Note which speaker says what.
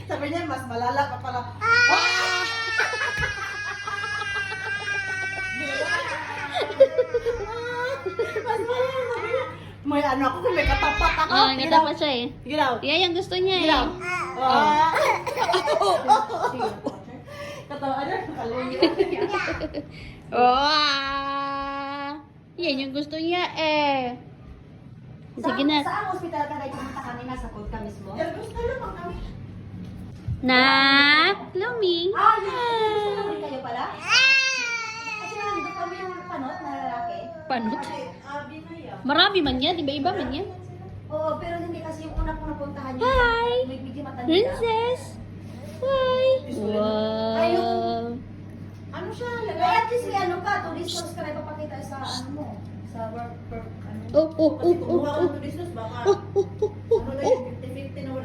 Speaker 1: Sabi niya, mas malala ka pala. Mas malala. Sabi niya, may ano ako, may katapat ako.
Speaker 2: Oh, natapat siya eh.
Speaker 1: Ginaw.
Speaker 2: Yeah, yung gusto niya eh.
Speaker 1: Ginaw. Katawa niya, kalungit.
Speaker 2: Wow! Yan yung gusto niya eh. Sige na.
Speaker 3: Saan hospital ka kayo pumunta kanina? Sa cold ka mismo?
Speaker 1: Gusto lang kami.
Speaker 2: Nak, Luming.
Speaker 3: Gusto rin kayo pala? Kasi nandun kami yung panot na lalaki.
Speaker 2: Panot.
Speaker 1: Abi na yan.
Speaker 2: Marami man yan, iba-iba man yan.
Speaker 3: Oo, pero hindi kasi yung una kong napuntahan niya.
Speaker 2: Hi!
Speaker 3: May medyo matanda.
Speaker 2: Princess! Hi! Wow!
Speaker 1: Ano siya?
Speaker 3: Pero at least may ano ka, to distance ka na ipapakita sa ano mo. Sa work, ano.
Speaker 2: Oh, oh, oh,
Speaker 1: Kasi
Speaker 2: oh,
Speaker 1: kumuha
Speaker 2: oh.
Speaker 1: ko ng business, baka
Speaker 2: Oh, oh,